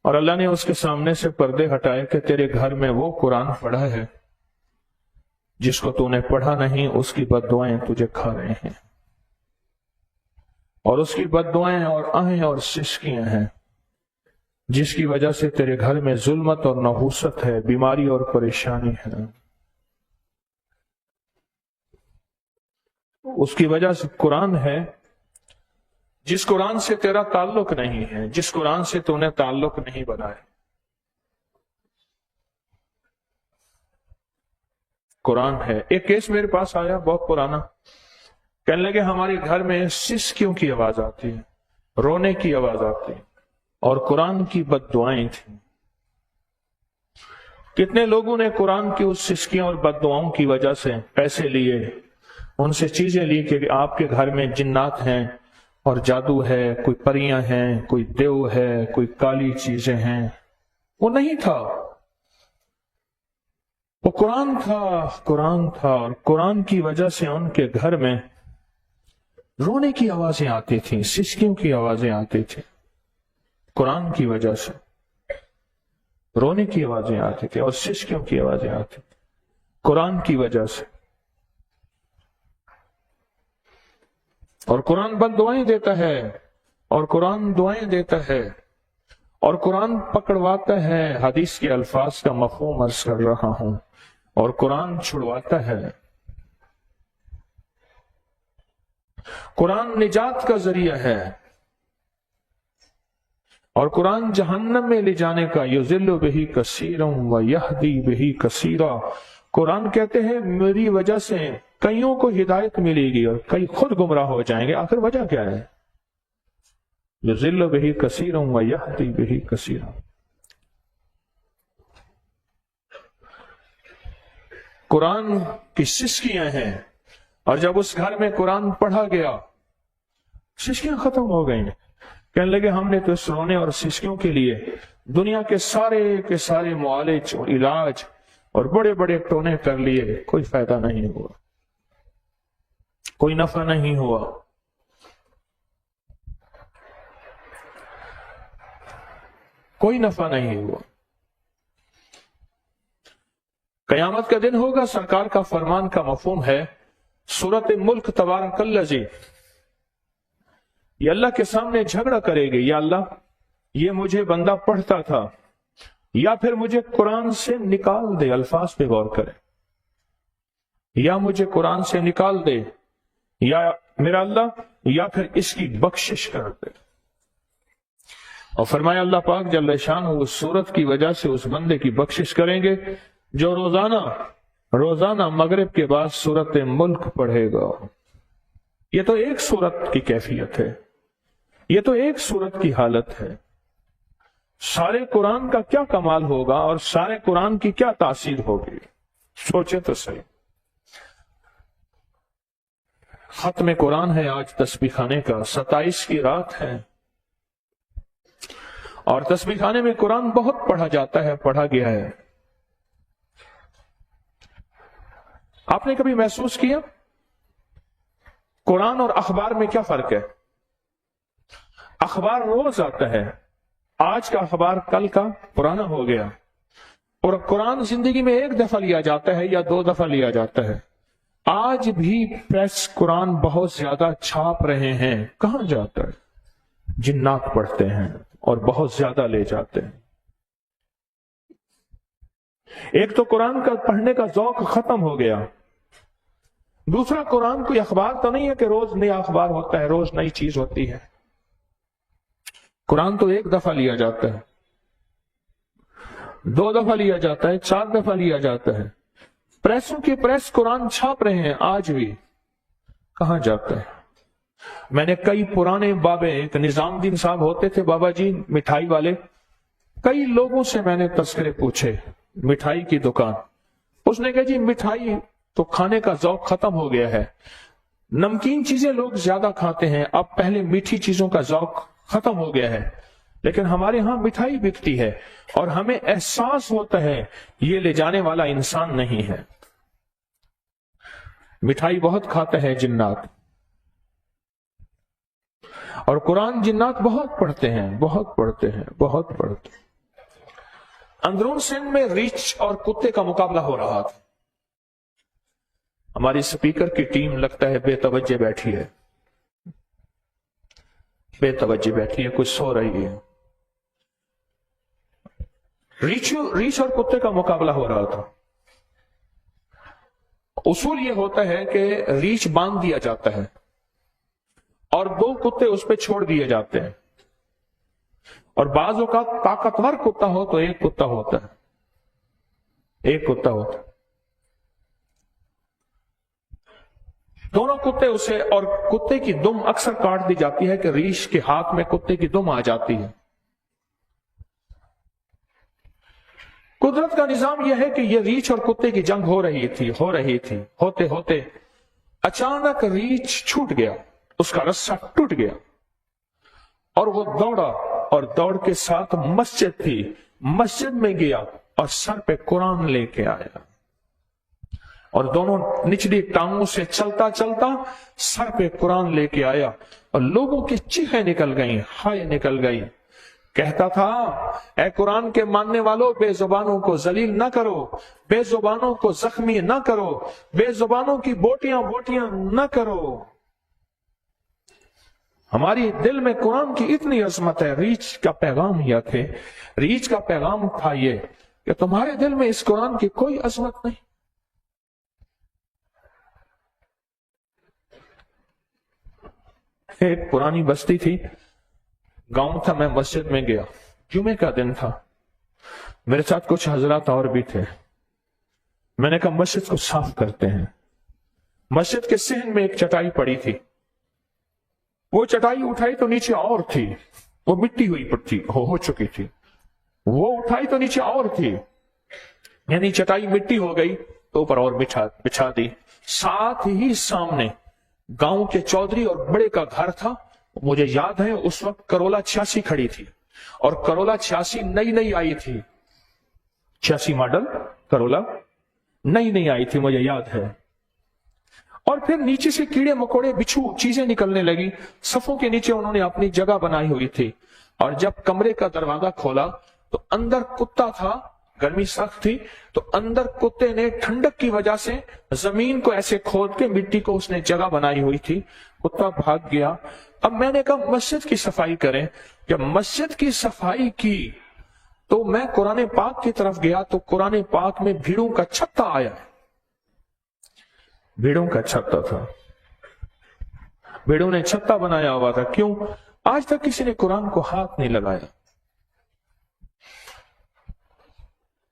اور اللہ نے اس کے سامنے سے پردے ہٹائے کہ تیرے گھر میں وہ قرآن پڑھا ہے جس کو تو نے پڑھا نہیں، اس کی بد دعائیں تجھے کھا رہے ہیں، اور اس کی بد دعائیں اور آہیں اور سسکیاں ہیں جس کی وجہ سے تیرے گھر میں ظلمت اور نحوست ہے، بیماری اور پریشانی ہے۔ اس کی وجہ سے قرآن ہے جس قرآن سے تیرا تعلق نہیں ہے، جس قرآن سے تو نے تعلق نہیں بنایا۔ قرآن ہے۔ ایک کیس میرے پاس آیا بہت پرانا، کہنے لگے ہمارے گھر میں سسکیوں کی آواز آتی ہے، رونے کی آواز آتی ہے، اور قرآن کی بد دعائیں تھیں۔ کتنے لوگوں نے قرآن کی اس سسکیوں اور بد دعاؤں کی وجہ سے پیسے لیے، ان سے چیزیں لی کہ آپ کے گھر میں جنات ہیں اور جادو ہے، کوئی پریاں ہیں، کوئی دیو ہے، کوئی کالی چیزیں ہیں۔ وہ نہیں تھا، وہ قرآن تھا، قرآن تھا، اور قرآن کی وجہ سے ان کے گھر میں رونے کی آوازیں آتی تھیں، سسکیوں کی آوازیں آتی تھیں۔ قرآن کی وجہ سے رونے کی آوازیں آتی تھیں اور سسکیوں کی آوازیں آتی تھیں، قرآن کی وجہ سے۔ اور قرآن بد دعائیں دیتا ہے، اور قرآن دعائیں دیتا ہے، اور قرآن پکڑواتا ہے۔ حدیث کے الفاظ کا مفہوم عرض کر رہا ہوں، اور قرآن چھڑواتا ہے۔ قرآن نجات کا ذریعہ ہے، اور قرآن جہنم میں لے جانے کا، یضل بہ کثیرا ویہدی بہ کثیرا۔ قرآن کہتے ہیں میری وجہ سے کئیوں کو ہدایت ملے گی اور کئی خود گمراہ ہو جائیں گے۔ آخر وجہ کیا ہے؟ یضل بہ کثیرا ویہدی بہ کثیرا۔ قرآن کی سسکیاں ہیں، اور جب اس گھر میں قرآن پڑھا گیا سسکیاں ختم ہو گئیں۔ کہنے لگے ہم نے تو اس رونے اور سسکیوں کے لیے دنیا کے سارے معالج اور علاج اور بڑے بڑے ٹونے کر لیے، کوئی فائدہ نہیں ہوا، کوئی نفع نہیں ہوا۔ کوئی نفع نہیں ہوا۔ قیامت کا دن ہوگا، سرکار کا فرمان کا مفہوم ہے، سورۃ ملک تبارک الذی، یہ اللہ کے سامنے جھگڑا کرے گی، یا اللہ یہ مجھے بندہ پڑھتا تھا، یا پھر مجھے قرآن سے نکال دے۔ الفاظ پہ غور کریں، یا مجھے قرآن سے نکال دے، یا میرا اللہ، یا پھر اس کی بخشش کر دے۔ اور فرمایا اللہ پاک جل شانہ اس سورت کی وجہ سے اس بندے کی بخشش کریں گے جو روزانہ مغرب کے بعد سورت ملک پڑھے گا۔ یہ تو ایک سورت کی کیفیت ہے، یہ تو ایک سورت کی حالت ہے۔ سارے قرآن کا کیا کمال ہوگا اور سارے قرآن کی کیا تاثیر ہوگی، سوچے تو صحیح۔ ختم قرآن ہے آج تسبیح خانے کا، 27 کی رات ہے، اور تسبیح خانے میں قرآن بہت پڑھا جاتا ہے، پڑھا گیا ہے۔ آپ نے کبھی محسوس کیا قرآن اور اخبار میں کیا فرق ہے؟ اخبار روز آتا ہے، آج کا اخبار کل کا پرانا ہو گیا، اور قرآن زندگی میں ایک دفعہ لیا جاتا ہے یا 2 دفعہ لیا جاتا ہے۔ آج بھی پریس قرآن بہت زیادہ چھاپ رہے ہیں، کہاں جاتا ہے؟ جنات پڑھتے ہیں اور بہت زیادہ لے جاتے ہیں۔ ایک تو قرآن کا پڑھنے کا ذوق ختم ہو گیا، دوسرا قرآن کوئی اخبار تو نہیں ہے کہ روز نیا اخبار ہوتا ہے، روز نئی چیز ہوتی ہے۔ قرآن تو ایک دفعہ لیا جاتا ہے، 2 دفعہ لیا جاتا ہے، 4 دفعہ لیا جاتا ہے۔ پریسوں کی پریس قرآن چھاپ رہے ہیں، آج بھی کہاں جاتا ہے؟ میں نے کئی پرانے بابے، ایک نظام الدین صاحب ہوتے تھے بابا جی مٹھائی والے، کئی لوگوں سے میں نے تذکرے پوچھے مٹھائی کی دکان، اس نے کہا جی مٹھائی تو کھانے کا ذوق ختم ہو گیا ہے، نمکین چیزیں لوگ زیادہ کھاتے ہیں، اب پہلے میٹھی چیزوں کا ذوق ختم ہو گیا ہے، لیکن ہمارے ہاں مٹھائی بکتی ہے اور ہمیں احساس ہوتا ہے یہ لے جانے والا انسان نہیں ہے۔ مٹھائی بہت کھاتا ہے جنات، اور قرآن جنات بہت پڑھتے ہیں، بہت پڑھتے ہیں، بہت پڑھتے ہیں۔ अंदरून सिंध में रीछ और कुत्ते का मुकाबला हो रहा था। हमारी स्पीकर की टीम लगता है बेतवज्जे बैठी है, बेतवज्जे बैठी है, कुछ सो रही है। रीछ और कुत्ते का मुकाबला हो रहा था। उसूल ये होता है कि रीछ बांध दिया जाता है और 2 कुत्ते उस पर छोड़ दिए जाते हैं, और बाजों का ताकतवर कुत्ता हो तो एक कुत्ता होता है, एक कुत्ता होता है। दोनों कुत्ते उसे, और कुत्ते की दुम अक्सर काट दी जाती है कि रीछ के हाथ में कुत्ते की दुम आ जाती है। कुदरत का निजाम यह है कि यह रीछ और कुत्ते की जंग हो रही थी। होते होते अचानक रीछ छूट गया, उसका रस्सा टूट गया और वो दौड़ा, और दौड़ के साथ मस्जिद थी, मस्जिद में गया और सर पे कुरान लेके आया, और दोनों निचली टांगों से चलता चलता सर पे कुरान लेके आया, और लोगों की चीखें निकल गई, हाय निकल गई। कहता था, ऐ कुरान के मानने वालों, बेजुबानों को जलील ना करो, बेजुबानों को जख्मी ना करो, बेजुबानों की बोटियां ना करो। हमारी दिल में कुरान की इतनी अजमत है। रीछ का पैगाम यह थे, रीछ का पैगाम था ये कि तुम्हारे दिल में इस कुरान की कोई अजमत नहीं। एक पुरानी बस्ती थी, गांव था, मैं मस्जिद में गया, जुमे का दिन था, मेरे साथ कुछ हजरात और भी थे। मैंने कहा मस्जिद को साफ करते हैं। मस्जिद के सहन में एक चटाई पड़ी थी, वो चटाई उठाई तो नीचे और थी, वो मिट्टी हुई पड़ी हो चुकी थी, वो उठाई तो नीचे और थी, यानी चटाई मिट्टी हो गई तो ऊपर और बिछा दी। साथ ही सामने गांव के चौधरी और बड़े का घर था। मुझे याद है उस वक्त करोला 86 खड़ी थी, और करोला 86 नई आई थी, 86 मॉडल करोला नई आई थी, मुझे याद है। और फिर नीचे से कीड़े मकोड़े बिच्छू चीजें निकलने लगी। सफों के नीचे उन्होंने अपनी जगह बनाई हुई थी, और जब कमरे का दरवाजा खोला तो अंदर कुत्ता था, गर्मी सख्त थी, तो अंदर कुत्ते ने ठंडक की वजह से जमीन को ऐसे खोद के मिट्टी को उसने जगह बनाई हुई थी, कुत्ता भाग गया। अब मैंने कहा मस्जिद की सफाई करें। जब मस्जिद की सफाई की तो मैं कुरान पाक की तरफ गया, तो कुरान पाक में भीड़ों का छत्ता आया, भीड़ों का छत्ता था, भीड़ों ने छत्ता बनाया हुआ था। क्यों? आज तक किसी ने कुरान को हाथ नहीं लगाया।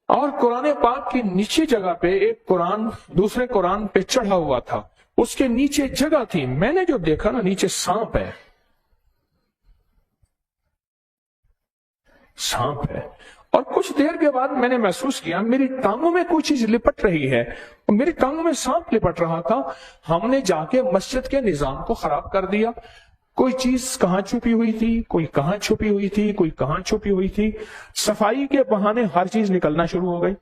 और कुरान पाक की नीचे जगह पे एक कुरान दूसरे कुरान पे चढ़ा हुआ था, उसके नीचे जगह थी। मैंने जो देखा ना, नीचे सांप है, सांप है। और कुछ देर के बाद मैंने महसूस किया मेरी टांगों में कोई चीज लिपट रही है, और मेरी टांगों में सांप लिपट रहा था। हमने जाके मस्जिद के निजाम को खराब कर दिया। कोई चीज कहां छुपी हुई थी, कोई कहां छुपी हुई थी, कोई कहां छुपी हुई थी। सफाई के बहाने हर चीज निकलना शुरू हो गई।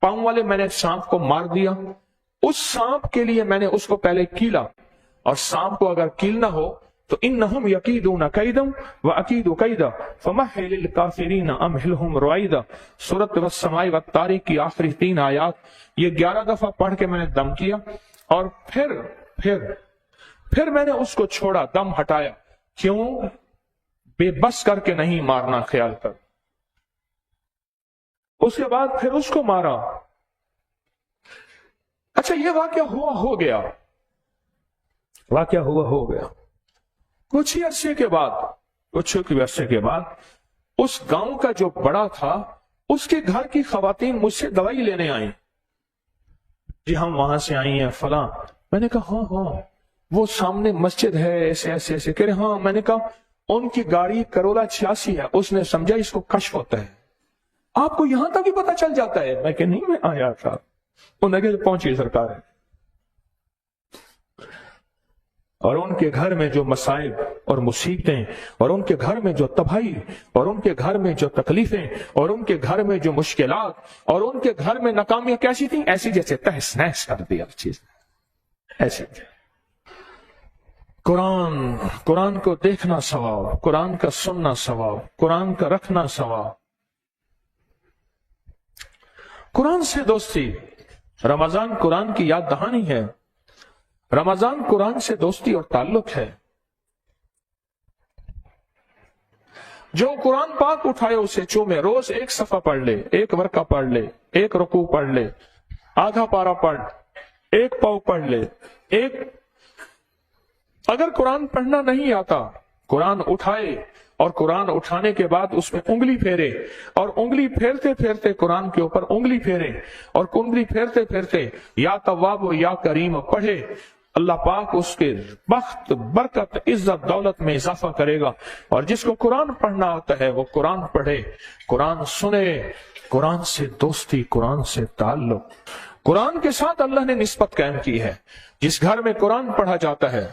पांव वाले मैंने सांप को मार दिया। उस सांप के लिए मैंने उसको पहले कीला, और सांप को अगर कीलना हो तो इन्नहुम यकीदून कैदम व अकीदु कैदा फमहिलिल काफिरीन अमहिलहुम रुइदा। सूरत वस्समाई वत्तारिक की आखिरी 3 आयत, ये 11 दफा पढ़ के मैंने दम किया, और फिर मैंने उसको छोड़ा, दम हटाया। क्यों? बेबस करके नहीं मारना, ख्याल कर। उसके बाद फिर उसको मारा। अच्छा, ये वाकया हुआ हो गया, वाकया हुआ हो गया। कुछ ही अरसे के बाद उस गांव का जो बड़ा था, उसके घर की खवातीन मुझसे दवाई लेने आई। जी हम वहां से आई हैं फला। मैंने कहा हाँ, वो सामने मस्जिद है, ऐसे ऐसे ऐसे कह रहे। हाँ, मैंने कहा उनकी गाड़ी करोला 86 है। उसने समझा इसको कश्फ होता है। आपको यहां तक भी पता चल जाता है? मैं कहा नहीं, मैं आया था। उन्होंने कहा पहुंची सरकार है। और उनके घर में जो मसाइब और मुसीबतें, और उनके घर में जो तबाही, और उनके घर में जो तकलीफें, और उनके घर में जो मुश्किलात, और उनके घर में नाकामियां कैसी थी? ऐसी जैसे तहस नहस कर दिया चीज, ऐसी। कुरान को देखना सवाब, कुरान का सुनना सवाब, कुरान का रखना सवाब। कुरान से दोस्ती। रमजान कुरान की याद दहानी है। रमजान कुरान से दोस्ती और ताल्लुक है। जो कुरान पाक उठाए उसे चूमे, रोज एक सफा पढ़ ले, एक वर्का पढ़ ले, एक रुकू पढ़ ले, आधा पारा पढ़, एक पाव पढ़ ले, एक। अगर कुरान पढ़ना नहीं आता, कुरान उठाए और कुरान उठाने के बाद उसमें उंगली फेरे, और उंगली फेरते फेरते कुरान के ऊपर उंगली फेरे, और उंगली फेरते फेरते या तव्वाब या करीम पढ़े, अल्लाह पाक उसके बख्त, बरकत, इज्जत, दौलत में इजाफा करेगा। और जिसको कुरान पढ़ना आता है वो कुरान पढ़े, कुरान सुने, कुरान से दोस्ती, कुरान से ताल्लुक। कुरान के साथ अल्लाह ने निस्बत कायम की है। जिस घर में कुरान पढ़ा जाता है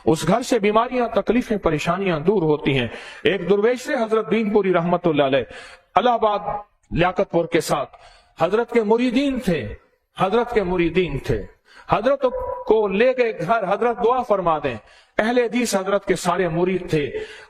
उस घर से बीमारियां, तकलीफें, परेशानियां दूर होती हैं। एक दुर्वेश से हजरत दीनपुरी रहमतुल्लाह अलैह इलाहाबाद लियाकतपुर के साथ हजरत के मुरीदीन थे। हजरत के मुरीदीन थे। हजरत को ले गए घर, हजरत दुआ फरमा दें। अहले हदीस हजरत के सारे मुरीद थे।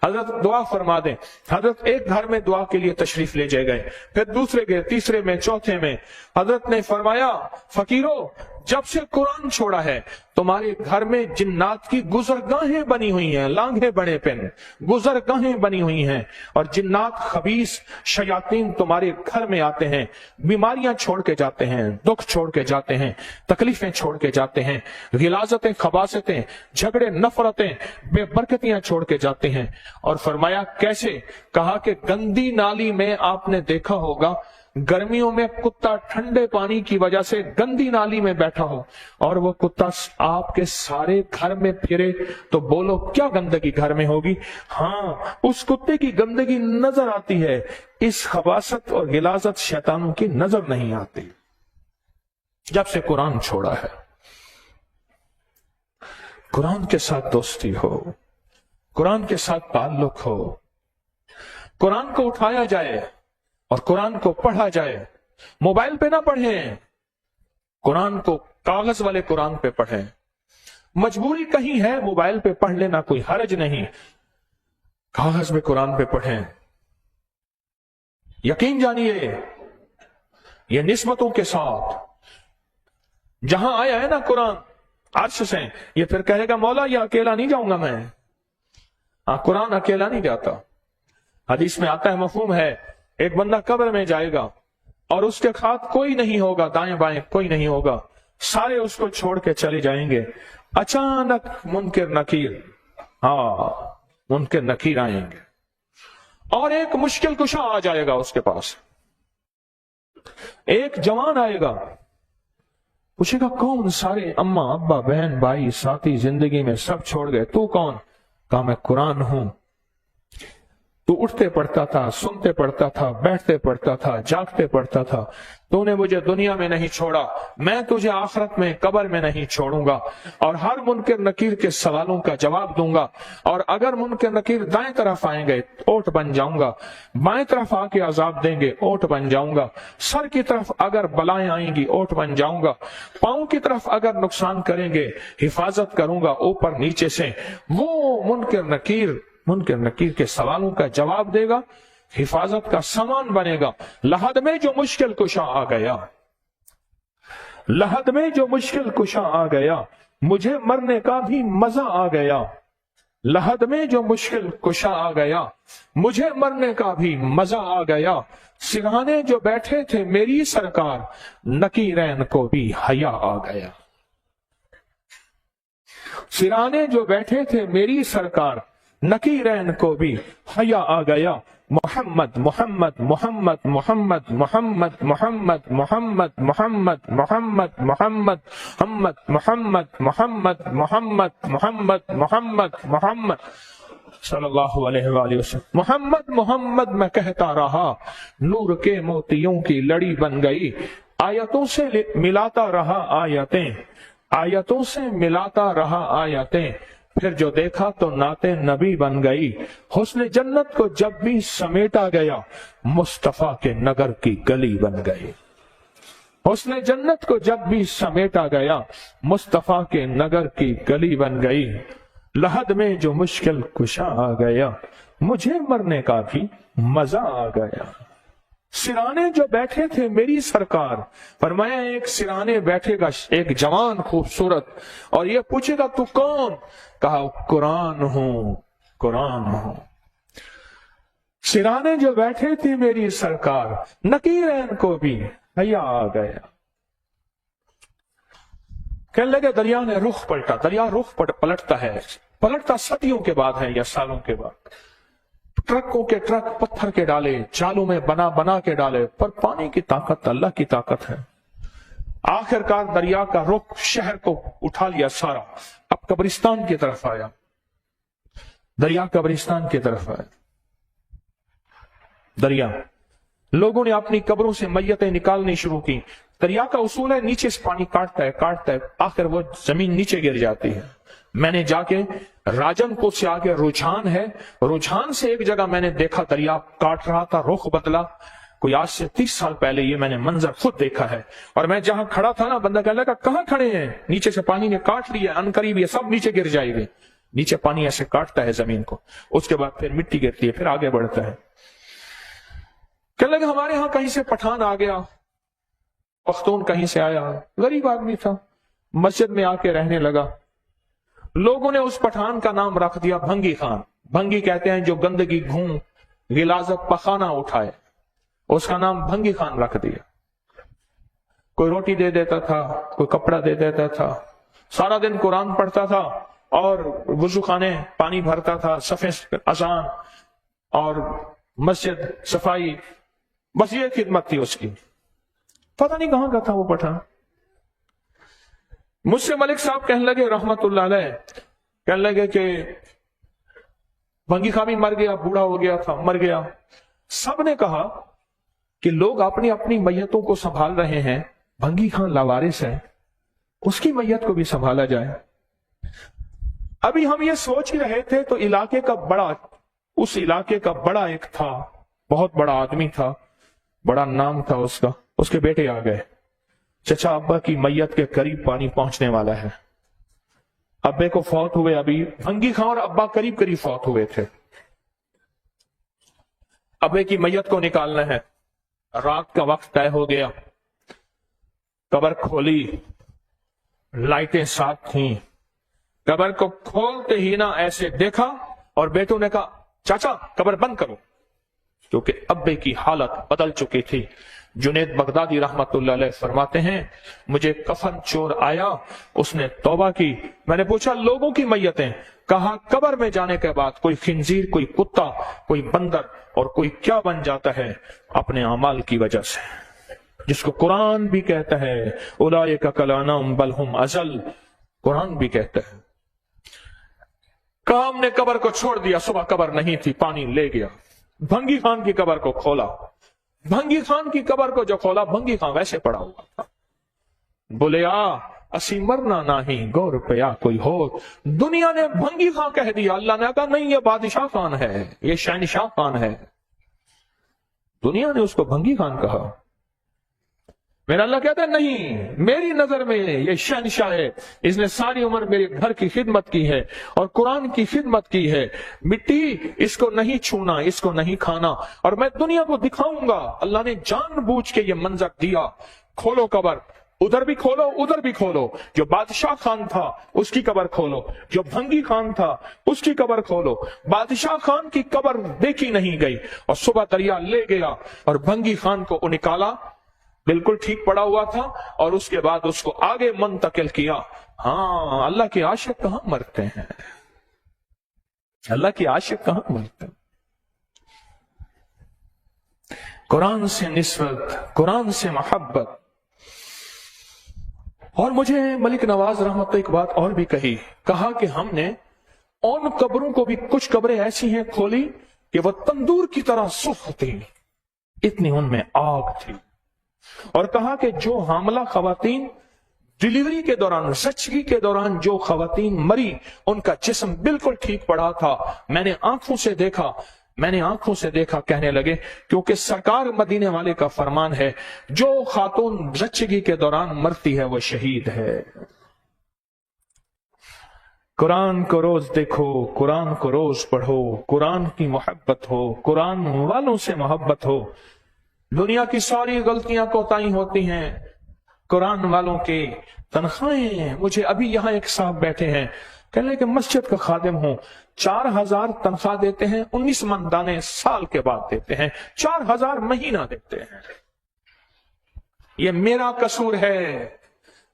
हजरत दुआ फरमा दें। हजरत एक घर में दुआ के लिए तशरीफ ले जाए गए, फिर दूसरे गए, तीसरे में, चौथे में। हजरत ने फरमाया, फकीरों, जब से कुरान छोड़ा है तुम्हारे घर में जिन्नात की गुजरगाहें बनी हुई हैं, लांघे बड़े पेन, गुजरगाहें बनी हुई हैं, और जिन्नात, खबीस, शयातीन तुम्हारे घर में आते हैं, बीमारियां छोड़ के जाते हैं, दुख छोड़ के जाते हैं, तकलीफें छोड़ के जाते हैं, गिलाजतें, खबासतें, झगड़े, नफरतें, बेबरकतियां छोड़ के जाते हैं। और फरमाया कैसे? कहा कि गंदी नाली में आपने देखा होगा गर्मियों में कुत्ता ठंडे पानी की वजह से गंदी नाली में बैठा हो, और वो कुत्ता आपके सारे घर में फिरे, तो बोलो क्या गंदगी घर में होगी? हाँ, उस कुत्ते की गंदगी नजर आती है, इस खबासत और गिलाजत शैतानों की नजर नहीं आती। जब से कुरान छोड़ा है, कुरान के साथ दोस्ती हो, कुरान के साथ ताल्लुक हो, कुरान को उठाया जाए और कुरान को पढ़ा जाए। मोबाइल पे ना पढ़ें, कुरान को कागज वाले कुरान पे पढ़ें। मजबूरी कहीं है मोबाइल पे पढ़ लेना, कोई हर्ज नहीं, कागज में कुरान पे पढ़ें। यकीन जानिए, ये निस्बतों के साथ जहां आया है ना कुरान अर्श से, ये फिर कहेगा मौला ये अकेला नहीं जाऊंगा मैं। कुरान अकेला नहीं जाता। हदीस में आता है, मफहूम है, एक बंदा कब्र में जाएगा और उसके साथ कोई नहीं होगा, दाएं बाएं कोई नहीं होगा, सारे उसको छोड़ के चले जाएंगे। अचानक मुनकिर नकीर, मुनकिर नकीर आएंगे और एक मुश्किल कुशा आ जाएगा उसके पास। एक जवान आएगा, पूछेगा कौन? सारे अम्मा, अब्बा, बहन, भाई, साथी जिंदगी में सब छोड़ गए, तू कौन? कहा मैं कुरान हूं। तू उठते पढ़ता था, सुनते पढ़ता था, बैठते पढ़ता था, जागते पढ़ता था, तूने मुझे दुनिया में नहीं छोड़ा, मैं तुझे आखिरत में, कब्र में नहीं छोड़ूंगा, और हर मुनकिर नकीर के सवालों का जवाब दूंगा। और अगर मुनकिर नकीर दाएं तरफ आएंगे ओट बन जाऊंगा, बाएं तरफ आके अजाब देंगे ओट बन जाऊंगा, सर की तरफ अगर बलाएं आएंगी ओट बन जाऊंगा, पांव की तरफ अगर नुकसान करेंगे हिफाजत करूंगा ऊपर नीचे से। वो मुनकिर नकीर के सवालों का जवाब देगा, हिफाजत का सामान बनेगा। लहद में जो मुश्किल कुशा आ गया, लहद में जो मुश्किल कुशा आ गया, मुझे मरने का भी मजा आ गया। लहद में जो मुश्किल कुशा आ गया, मुझे मरने का भी मजा आ गया। सिरहाने जो बैठे थे मेरी सरकार, नकीरैन को भी हया आ गया। सिरहाने जो बैठे थे मेरी सरकार, नकीरैन को भी हया आ गया। मोहम्मद मोहम्मद मोहम्मद मोहम्मद मोहम्मद मोहम्मद मोहम्मद मोहम्मद मोहम्मद मोहम्मद मोहम्मद मोहम्मद मोहम्मद मोहम्मद मोहम्मद मोहम्मद सल्लल्लाहु अलैहि वसल्लम। मोहम्मद मोहम्मद मैं कहता रहा, नूर के मोतियों की लड़ी बन गई। आयतों से मिलाता रहा आयतें, आयतों से मिलाता रहा आयतें, फिर जो देखा तो नाते नबी बन गई। हुस्न जन्नत को जब भी समेटा गया, मुस्तफा के नगर की गली बन गई। हुस्न जन्नत को जब भी समेटा गया, मुस्तफा के नगर की गली बन गई। लहद में जो मुश्किल कुशा आ गया, मुझे मरने का भी मजा आ गया। सिराने जो बैठे थे मेरी सरकार, फरमाया एक सिराने बैठेगा एक जवान खूबसूरत और ये पूछेगा तू कौन? कहा कुरान हूं, कुरान हूं। सिराने जो बैठे थे मेरी सरकार, नकीरैन को भी हया आ गया। कहने लगे दरिया ने रुख पलटा। दरिया रुख पलटता है, पलटता सदियों के बाद है या सालों के बाद। ट्रकों के ट्रक पत्थर के डाले, जालों में बना बना के डाले, पर पानी की ताकत अल्लाह की ताकत है। आखिरकार दरिया का रुख शहर को उठा लिया सारा, अब कब्रिस्तान की तरफ आया, दरिया कब्रिस्तान की तरफ आया। दरिया, लोगों ने अपनी कब्रों से मैयतें निकालनी शुरू की। दरिया का उसूल है नीचे से पानी काटता है, आखिर वो जमीन नीचे गिर जाती है। मैंने जाके राजनपुर से आगे रुझान है, रुझान से एक जगह मैंने देखा दरिया काट रहा था, रुख बदला। कोई आज से 30 साल पहले ये मैंने मंजर खुद देखा है। और मैं जहां खड़ा था ना, बंदा कहने लगा कहां खड़े हैं? नीचे से पानी ने काट लिया, अनकरीब ये सब नीचे गिर जाएगी। नीचे पानी ऐसे काटता है जमीन को, उसके बाद फिर मिट्टी गिरती है, फिर आगे बढ़ता है। कहने लगा हमारे यहां कहीं से पठान आ गया, पख्तून कहीं से आया, गरीब आदमी था, मस्जिद में आके रहने लगा। लोगों ने उस पठान का नाम रख दिया भंगी खान। भंगी कहते हैं जो गंदगी, घूम, गिलाजत, पखाना उठाए, उसका नाम भंगी खान रख दिया। कोई रोटी दे देता था, कोई कपड़ा दे देता था, सारा दिन कुरान पढ़ता था और वुजू खाने पानी भरता था, सफे अजान और मस्जिद सफाई, बस ये खिदमत थी उसकी। पता नहीं कहां का था वो पठान। मुझसे मलिक साहब कहने लगे रहमतुल्लाह अलैह, कहने लगे कि भंगी खान भी मर गया, बूढ़ा हो गया था, मर गया। सब ने कहा कि लोग अपनी अपनी मैयतों को संभाल रहे हैं, भंगी खान लावारिस है, उसकी मैयत को भी संभाला जाए। अभी हम ये सोच ही रहे थे तो इलाके का बड़ा, उस इलाके का बड़ा एक था, बहुत बड़ा आदमी था, बड़ा नाम था उसका, उसके बेटे आ गए। चचा अब्बा की मैयत के करीब पानी पहुंचने वाला है। अब्बे को फौत हुए, अभी भंगी खान और अब्बा करीब करीब फौत हुए थे। अब्बे की मैयत को निकालना है, रात का वक्त तय हो गया। कब्र खोली, लाइटें साथ थीं। कब्र को खोलते ही ना ऐसे देखा और बेटों ने कहा चाचा कब्र बंद करो, क्योंकि अब्बे की हालत बदल चुकी थी। जुनैद बगदादी रहमतुल्लाह अलैह फरमाते हैं मुझे कफन चोर आया, उसने तौबा की। मैंने पूछा लोगों की मैयतें? कहा कब्र में जाने के बाद कोई खिंजीर, कोई कुत्ता, कोई बंदर और कोई क्या बन जाता है अपने अमाल की वजह से, जिसको कुरान भी कहता है उलाइका कलानाम बल हुम अजल, कुरान भी कहता है। कहा हमने कब्र को छोड़ दिया, सुबह कब्र नहीं थी, पानी ले गया। भंगी खान की कब्र को खोला, भंगी खान की कब्र को जो खोला, भंगी खान वैसे पड़ा हुआ था। बोले असी मरना नहीं, गौ रुपया कोई हो। दुनिया ने भंगी खान कह दिया, अल्लाह ने कहा नहीं ये बादशाह खान है, ये शहनशाह खान है। दुनिया ने उसको भंगी खान कहा। मेरा अल्लाह कहता है नहीं, मेरी नजर में ये शहनशाह है, इसने सारी उम्र मेरे घर की खिदमत की है और कुरान की खिदमत की है। मिट्टी इसको नहीं छूना, इसको नहीं खाना, और मैं दुनिया को दिखाऊंगा। अल्लाह ने जानबूझ के ये मंजर दिया। खोलो कब्र, उधर भी खोलो उधर भी खोलो। जो बादशाह खान था उसकी कब्र खोलो, जो भंगी खान था उसकी कब्र खोलो। बादशाह खान की कब्र देखी नहीं गई और सुबह दरिया ले गया और भंगी खान को निकाला, बिल्कुल ठीक पड़ा हुआ था, और उसके बाद उसको आगे मुंतकिल किया। हाँ, अल्लाह के आशिक कहां मरते हैं, अल्लाह के आशिक कहां मरते हैं। कुरान से निस्बत, कुरान से मोहब्बत। और मुझे मलिक नवाज रहमत एक बात और भी कही, कहा कि हमने उन कब्रों को भी, कुछ कब्रें ऐसी हैं खोली कि वह तंदूर की तरह सुर्ख थी, इतनी उनमें आग थी। और कहा कि जो हामला खवातीन डिलीवरी के दौरान, सचगी के दौरान जो खवातीन मरी, उनका जिस्म बिल्कुल ठीक पड़ा था। मैंने आंखों से देखा, कहने लगे, क्योंकि सरकार मदीने वाले का फरमान है जो खातून जच्चगी के दौरान मरती है वो शहीद है। कुरान को रोज देखो, कुरान को रोज पढ़ो, कुरान की मोहब्बत हो, कुरान वालों से मोहब्बत हो। दुनिया की सारी गलतियां कोताही होती हैं, कुरान वालों के तनख्वाहें। मुझे अभी यहाँ एक साहब बैठे हैं, कहने लगे मस्जिद का खादिम हूं, 4000 तनख्वाह देते हैं, 19 मन दाने साल के बाद देते हैं, 4000 महीना देते हैं। ये मेरा कसूर है,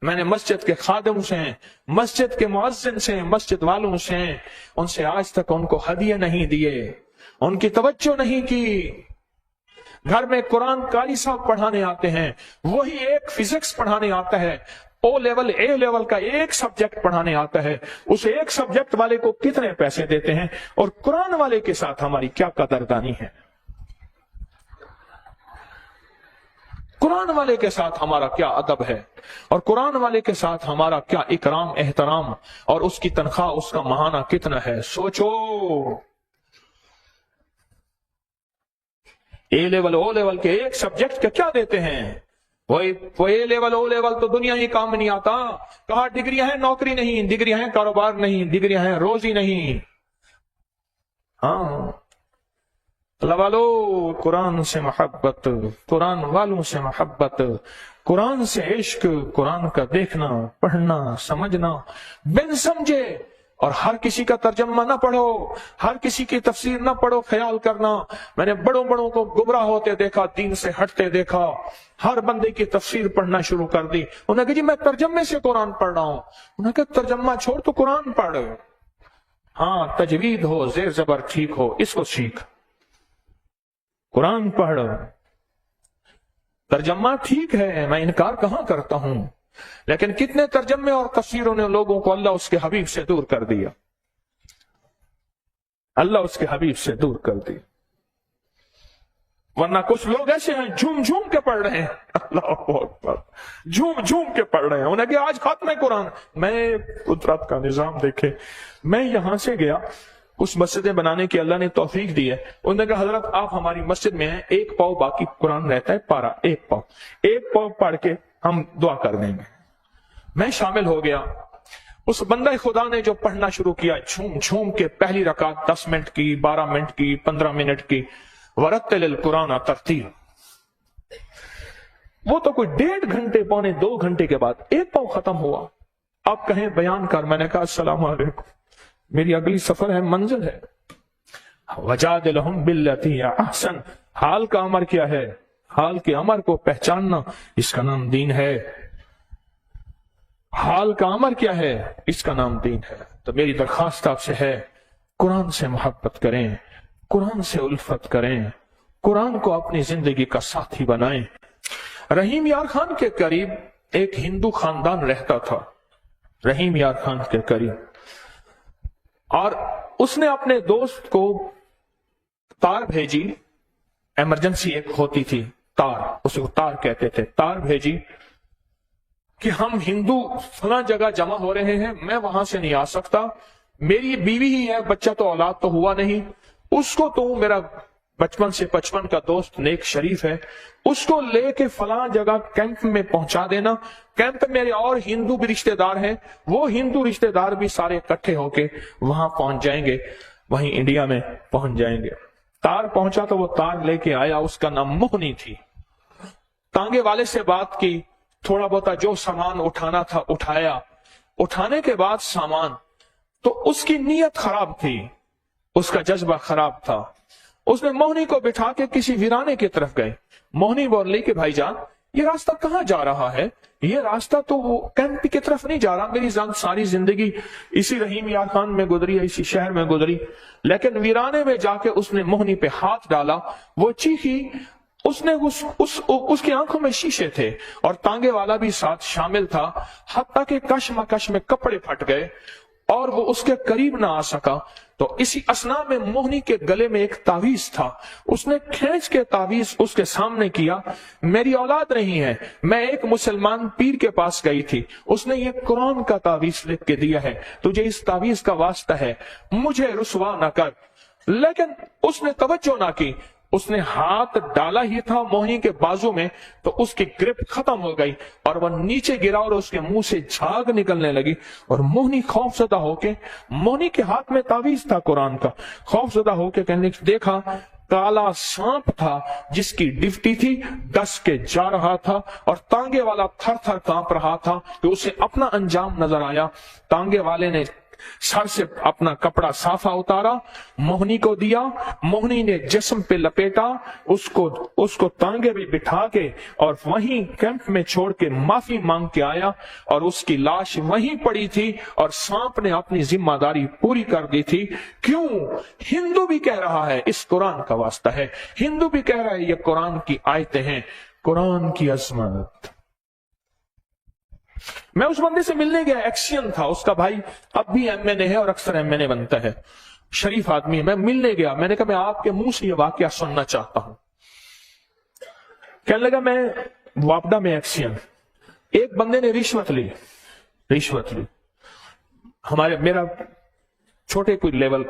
मैंने मस्जिद के खादिम से, मस्जिद के मुअज्जिन से, मस्जिद वालों से, उनसे आज तक उनको हदिये नहीं दिए, उनकी तवज्जो नहीं की। घर में कुरान कारी साहब पढ़ाने आते हैं, वही एक फिजिक्स पढ़ाने आता है, ओ लेवल ए लेवल का एक सब्जेक्ट पढ़ाने आता है, उस एक सब्जेक्ट वाले को कितने पैसे देते हैं, और कुरान वाले के साथ हमारी क्या कदरदानी है, कुरान वाले के साथ हमारा क्या अदब है, और कुरान वाले के साथ हमारा क्या इकराम एहतराम, और उसकी तनख्वाह उसका महाना कितना है। सोचो, ए लेवल ओ लेवल के एक सब्जेक्ट के क्या देते हैं, वो ए लेवल ओ लेवल तो दुनिया ही काम में नहीं आता। कहा डिग्रियां हैं, नौकरी नहीं, डिग्रियां हैं, कारोबार नहीं, डिग्रियां हैं, रोजी नहीं। हाँ, वालो कुरान से मोहब्बत, कुरान वालों से मोहब्बत, कुरान से इश्क, कुरान का देखना, पढ़ना, समझना, बिन समझे और हर किसी का तर्जमा ना पढ़ो, हर किसी की तफसीर ना पढ़ो। ख्याल करना, मैंने बड़ों बड़ों को गुमराह होते देखा, दीन से हटते देखा, हर बंदे की तफसीर पढ़ना शुरू कर दी। उन्होंने कहा जी मैं तर्जमे से कुरान पढ़ रहा हूं। उन्होंने कहा तर्जमा छोड़ तो कुरान पढ़। हाँ, तजवीद हो, जेर जबर ठीक हो, इसको सीख, कुरान पढ़। तर्जमा ठीक है, मैं इनकार कहां करता हूं, लेकिन कितने तर्जमे और तफसीरों ने लोगों को अल्लाह उसके हबीब से दूर कर दिया, अल्लाह उसके हबीब से दूर कर दिया। वरना कुछ लोग ऐसे हैं झूम झूम के पढ़ रहे हैं, अल्लाह अकबर, झूम झूम के पढ़ रहे हैं। उन्हें कहा आज खत्म है कुरान। मैं कुदरत का निजाम देखे, मैं यहां से गया, उस मस्जिदें बनाने की अल्लाह ने तौफीक दी है। उन्होंने कहा हजरत आप हमारी मस्जिद में हैं, एक पाव बाकी कुरान रहता है, पारा एक पाव पढ़ के हम दुआ कर देंगे। मैं शामिल हो गया। उस बंदा खुदा ने जो पढ़ना शुरू किया झूम झूम के, पहली रकात 10 मिनट की, 12 मिनट की, 15 मिनट की, वरत्तिल कुरान तरतील, वो तो कोई 1.5 घंटे पौने 2 घंटे के बाद एक पाव खत्म हुआ। आप कहें बयान कर, मैंने कहा अस्सलाम वालेकुम, मेरी अगली सफर है, मंजिल है। वजादिलहुम बिल्लती अहसन, हाल का अमर क्या है, हाल के अमर को पहचानना, इसका नाम दीन है। हाल का अमर क्या है, इसका नाम दीन है। तो मेरी दरखास्त आपसे है, कुरान से मोहब्बत करें, कुरान से उल्फत करें, कुरान को अपनी जिंदगी का साथी बनाएं। रहीम यार खान के करीब एक हिंदू खानदान रहता था, रहीम यार खान के करीब, और उसने अपने दोस्त को तार भेजी, इमरजेंसी एक होती थी तार, उसको तार कहते थे, तार भेजी कि हम हिंदू फला जगह जमा हो रहे हैं, मैं वहां से नहीं आ सकता, मेरी बीवी ही है, बच्चा तो औलाद तो हुआ नहीं, उसको तो मेरा बचपन से बचपन का दोस्त नेक शरीफ है, उसको लेके फला जगह कैंप में पहुंचा देना। कैंप में मेरे और हिंदू भी रिश्तेदार हैं, वो हिंदू रिश्तेदार भी सारे इकट्ठे होके वहां पहुंच जाएंगे, वहीं इंडिया में पहुंच जाएंगे। तार पहुंचा तो वो तार लेके आया, उसका नाम मोहनी थी। तांगे वाले से बात की, थोड़ा बहुत जो सामान उठाना था उठाया, उठाने के बाद सामान, तो उसकी नीयत खराब थी, उसका जज्बा खराब था। उसने मोहनी को बिठा के किसी वीराने की तरफ गए। मोहनी बोली कि भाईजान ये रास्ता कहाँ जा रहा है, ये रास्ता तो वो कैंप की तरफ नहीं जा रहा, मेरी सारी जिंदगी इसी रहीम यार खान में गुजरी है, इसी शहर में गुजरी। लेकिन वीराने में जाके उसने मोहनी पे हाथ डाला, वो चीखी, उसने उसकी आंखों में शीशे थे और तांगे वाला भी साथ शामिल था, हत्ता के कशमकश में कपड़े फट गए और वो उसके करीब ना आ सका। तो इसी असना में मोहनी के गले में एक तावीज था, उसने खींच के तावीज उसके सामने किया। मेरी औलाद नहीं है, मैं एक मुसलमान पीर के पास गई थी, उसने ये कुरान का तावीज लिख के दिया है, तुझे इस तावीज का वास्ता है, मुझे रुसवा न कर। लेकिन उसने तवज्जो ना की, उसने हाथ डाला ही था मोहनी के बाजू में तो उसकी ग्रिप खत्म हो गई और वह नीचे गिरा और उसके मुंह से झाग निकलने लगी। और मोहनी खौफजदा होके, मोहनी के हाथ में तावीज था कुरान का, खौफजदा होके कहने देखा काला सांप था जिसकी डिप्टी थी, डस के जा रहा था और तांगे वाला थर थर कांप रहा था कि उसे अपना अंजाम नजर आया। तांगे वाले ने सर से अपना कपड़ा साफा उतारा, मोहनी को दिया, मोहनी ने जिस्म पे लपेटा, उसको तांगे में बिठा के और वहीं कैंप में छोड़ के माफी मांग के आया और उसकी लाश वहीं पड़ी थी और सांप ने अपनी जिम्मेदारी पूरी कर दी थी। क्यों? हिंदू भी कह रहा है, इस कुरान का वास्ता है, हिंदू भी कह रहा है ये कुरान की आयतें हैं, कुरान की अजमत। मैं उस बंदे से मिलने गया, एक्सियन था, उसका भाई अब भी एमएनए है और अक्सर एमएनए बनता है, शरीफ आदमी है। मैं मिलने गया, मैंने कहा मैं आपके मुंह से ये वाकया सुनना चाहता हूं। कहने लगा मैं वापडा में एक्सियन, एक बंदे ने रिश्वत ली, मेरा छोटे कोई लेवल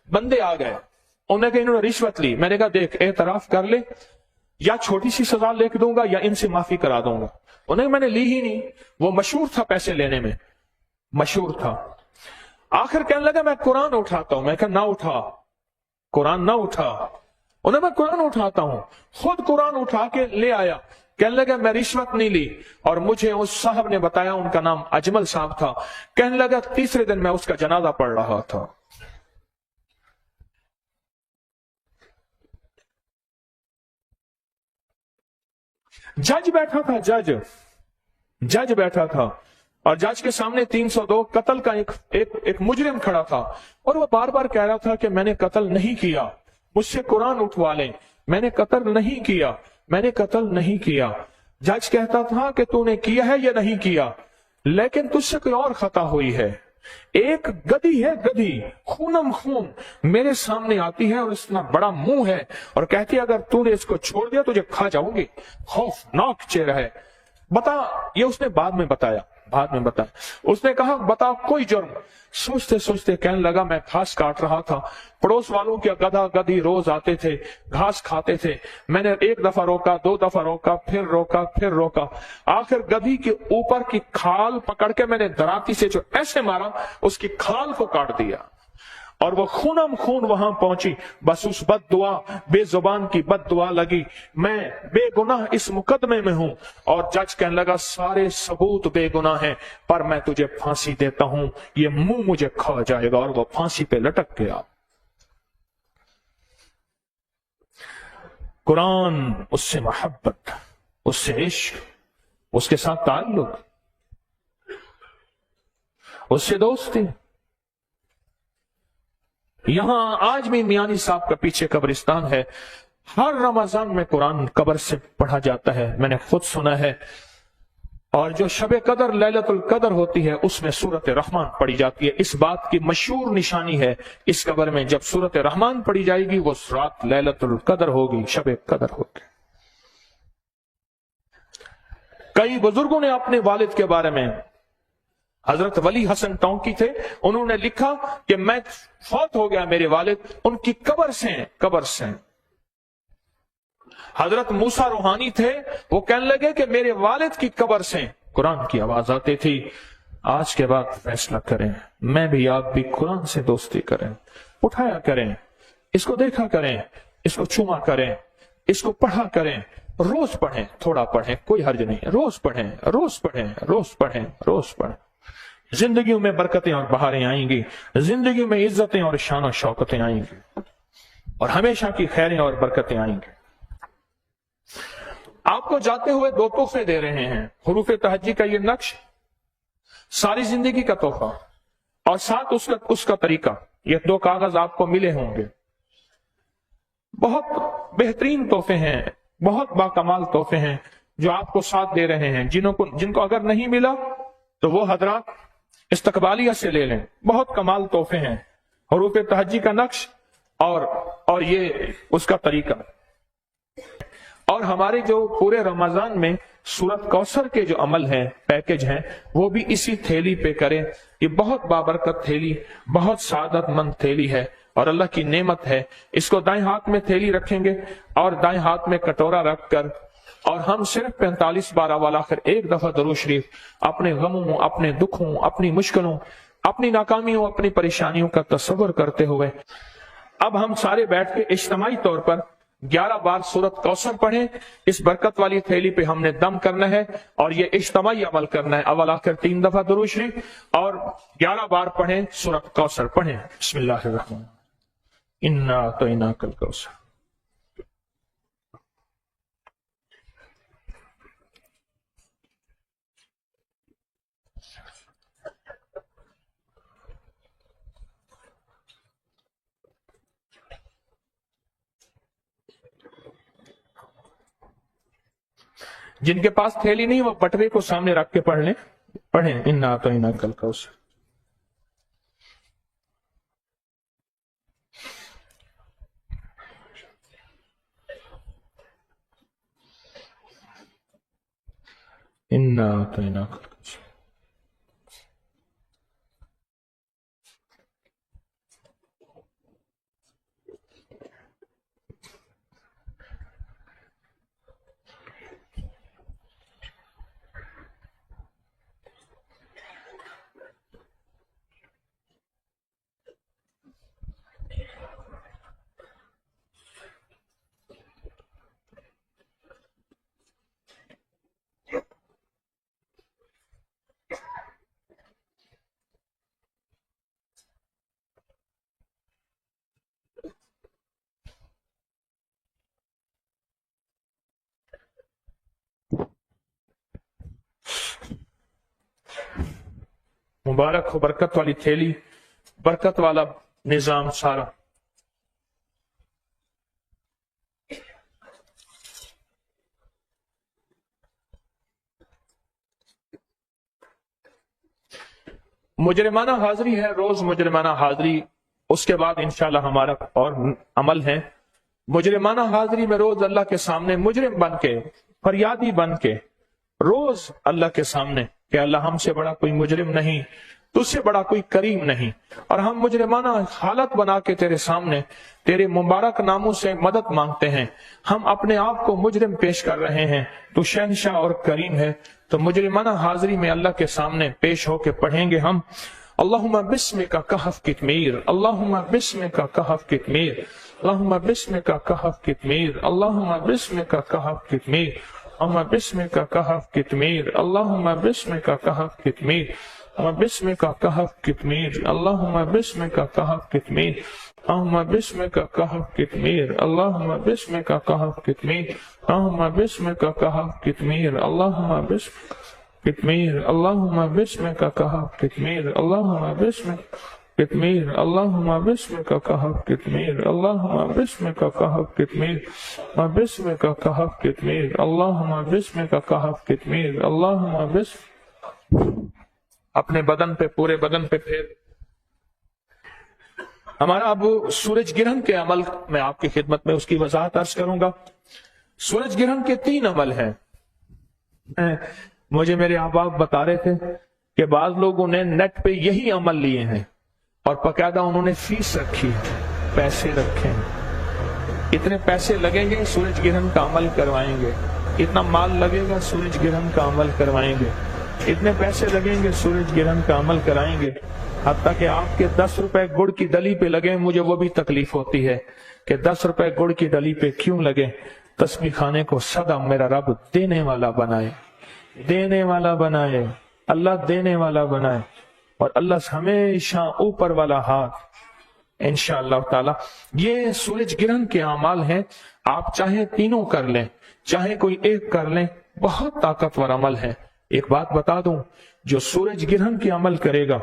बंदे आ गए, उन्होंने कहा इन्होंने रिश्वत ली। मैंने कहा देख एतराफ कर ले, या छोटी सी सजा लिख दूंगा या इनसे माफी करा दूंगा। उन्हें मैंने ली ही नहीं, वो मशहूर था पैसे लेने में, मशहूर था। आखिर कहने लगा मैं कुरान उठाता हूं। मैं कहा ना उठा, कुरान ना उठा। उन्हें मैं कुरान उठाता हूं, खुद कुरान उठा के ले आया। कहने लगा मैं रिश्वत नहीं ली, और मुझे उस साहब ने बताया, उनका नाम अजमल साहब था। कहने लगा तीसरे दिन मैं उसका जनाजा पढ़ रहा था। जज बैठा था, जज बैठा था और जज के सामने 302 कत्ल का एक मुजरिम खड़ा था और वो बार बार कह रहा था कि मैंने कत्ल नहीं किया, मुझसे कुरान उठवा लें, मैंने कत्ल नहीं किया, मैंने कत्ल नहीं किया। जज कहता था कि तूने किया है या नहीं किया, लेकिन तुझसे कोई और खता हुई है। एक गधी है, गधी खूनम खून मेरे सामने आती है और इतना बड़ा मुंह है और कहती है अगर तूने इसको छोड़ दिया तुझे खा जाऊंगी। खौफनाक चेहरा है। बता, ये उसने बाद में बताया। उसने कहा बता कोई जुर्म। सोचते सोचते कहने लगा मैं घास काट रहा था, पड़ोस वालों के गधा गधी रोज आते थे, घास खाते थे। मैंने एक दफा रोका, 2 दफा रोका, फिर रोका। आखिर गधी के ऊपर की खाल पकड़ के मैंने दराती से जो ऐसे मारा, उसकी खाल को काट दिया और वो खूनम खून वहां पहुंची। बस उस बददुआ, बेजुबान की बददुआ लगी। मैं बेगुनाह इस मुकदमे में हूं। और जज कहने लगा सारे सबूत बेगुनाह हैं, पर मैं तुझे फांसी देता हूं, ये मुंह मुझे खा जाएगा। और वो फांसी पे लटक गया। कुरान, उससे मोहब्बत, उससे इश्क, उसके साथ ताल्लुक, उससे दोस्ती। यहां आज भी मियानी साहब का पीछे कब्रिस्तान है, हर रमजान में कुरान कब्र से पढ़ा जाता है, मैंने खुद सुना है। और जो शबे कदर, लैलतुल कदर होती है, उसमें सूरत रहमान पढ़ी जाती है। इस बात की मशहूर निशानी है, इस कब्र में जब सूरत रहमान पढ़ी जाएगी वो रात लैलतुल कदर होगी, शबे कदर होगी। कई बुजुर्गों ने अपने वालिद के बारे में, हजरत वली हसन टोंकी थे, उन्होंने लिखा कि मैं फौत हो गया मेरे वालिद, उनकी कब्र से। हजरत मूसा रूहानी थे, वो कहने लगे कि मेरे वालिद की कब्र से कुरान की आवाज आती थी। आज के बाद फैसला करें, मैं भी आप भी कुरान से दोस्ती करें, उठाया करें, इसको देखा करें, इसको छुमा करें, इसको पढ़ा करें, रोज पढ़ें, थोड़ा पढ़ें, कोई हर्ज नहीं, रोज पढ़ें। जिंदगी में बरकतें और बहारें आएंगी, जिंदगी में इज्जतें और शान और शौकतें आएंगी और हमेशा की खैरें और बरकतें आएंगी। आपको जाते हुए 2 तोहफे दे रहे हैं, हुरूफ तहज्जी का ये नक्श, सारी जिंदगी का तोहफा, और साथ उसका तरीका। ये 2 कागज आपको मिले होंगे। बहुत बेहतरीन तोहफे हैं, बहुत बाकमाल तोहफे हैं जो आपको साथ दे रहे हैं। जिनको अगर नहीं मिला तो वो हजरात इस्तकबालिया से ले लें। बहुत कमाल तोहफे हैं, हुरूफ तहज्जी का नक्श और ये उसका तरीका। और हमारे जो पूरे रमजान में सूरत कौसर के जो अमल हैं, पैकेज हैं, वो भी इसी थैली पे करें। ये बहुत बाबरकत थैली, बहुत सादतमंद थैली है और अल्लाह की नेमत है। इसको दाएं हाथ में थैली रखेंगे और दाएं हाथ में कटोरा रखकर, और हम सिर्फ 45 बार वाला आखिर एक दफा दरूद शरीफ अपने गमों, अपने दुखों, अपनी मुश्किलों, अपनी नाकामियों, अपनी परेशानियों का तस्वर करते हुए अब हम सारे बैठ के इज्तिमाई तौर पर 11 बार सूरत कौसर पढ़ें। इस बरकत वाली थैली पे हमने दम करना है और ये इज्तिमाई अमल करना है। अव्वल आखिर 3 दफा दुरूद शरीफ और 11 बार पढ़ें, सूरत कौसर पढ़ें। बिस्मिल्लाहिर्रहमानिर्रहीम। इन्ना अतैनाकल कौसर। जिनके पास थैली नहीं वो बटवे को सामने रख के पढ़ लें, पढ़ें इन्ना अतैनाकल कौसर। इन्ना अतैनाकल कौसर। मुबारक हो बरकत वाली थैली, बरकत वाला निजाम सारा। मुजरिमाना हाजिरी है, रोज मुजरिमाना हाजिरी, उसके बाद इंशाल्लाह हमारा और अमल है। मुजरिमाना हाजिरी में रोज अल्लाह के सामने मुजरिम बन के, फरियादी बन के, रोज अल्लाह के सामने कि अल्लाह हमसे बड़ा कोई मुजरिम नहीं, तुझसे बड़ा कोई करीम नहीं, और हम मुजरिमाना हालत बना के तेरे सामने तेरे मुबारक नामों से मदद मांगते हैं। हम अपने आप को मुजरिम पेश कर रहे हैं, तू शहंशाह और करीम है। तो मुजरिमाना हाजिरी में अल्लाह के सामने पेश होके पढ़ेंगे हम अल्लाहुम्मा बिस्मिका कहफ कितमीर, अल्लाहुम्मा बिस्मिका कहफ कितमीर, अल्लाहुम्मा बिस्मिका कहफ कितमीर, अल्लाहुम्मा बिस्मिका कहफ कितमीर, अल्लाहुम्मा बिस्मिका कहफ कितमीर, अल्लाहुम्मा बिस्मिका कहफ कितमीर, अल्लाहुम्मा बिस्मिका कहफ कितमीर, अल्लाहुम्मा बिस्मिका कहफ कितमीर, अल्लाहुम्मा बिस्मिका कहफ कितमीर, अल्लाहुम्मा बिस्मिका कहफ कितमीर, अल्लाहुम्मा बिस्मिका कहफ कितमीर, अल्लाहुम्मा बिस्मिका कितमीर, अल्लाहुम्मा बिस्मिका कहफ कितमीर, अल्लाहुम्मा बिस्मिका कितमीर, अल्लाहुम्मा बिस्मिका कहफ कितमीर, अल्लाहुम्मा बिस्मिका कहफ कितमीर, अल्लाहुम्मा बिस्मिका कहफ कितमीर, अल्लाहुम्मा बिस्मिका कहफ कितमीर, अल्लाहुम्मा बिस्मिका। अपने बदन पे, पूरे बदन पे फेर। हमारा अब सूरज ग्रहण के अमल में आपकी खिदमत में उसकी वजाहत अर्ज करूंगा। सूरज ग्रहण के 3 अमल हैं। मुझे मेरे अहबाब बता रहे थे कि बाज लोगों ने नेट पे यही अमल लिए हैं और बाकायदा उन्होंने फीस रखी है, पैसे रखे हैं। इतने पैसे लगेंगे सूरज ग्रहण का अमल करवाएंगे, इतना माल लगेगा सूरज ग्रहण का अमल करवाएंगे, इतने पैसे लगेंगे सूरज ग्रहण का अमल कराएंगे। हत्ता कि आपके 10 रुपए गुड़ की डली पे लगे, मुझे वो भी तकलीफ होती है कि 10 रुपए गुड़ की डली पे क्यों लगे। तस्बीह खाने को सदा मेरा रब देने वाला बनाए, देने वाला बनाए, अल्लाह देने वाला बनाए, और अल्लाह हमेशा ऊपर वाला हाथ इंशाअल्लाह ताला। ये सूरज ग्रहण के अमाल हैं। आप चाहे तीनों कर लें, चाहे कोई एक कर लें, बहुत ताकतवर अमल है। एक बात बता दूं, जो सूरज ग्रहण के अमल करेगा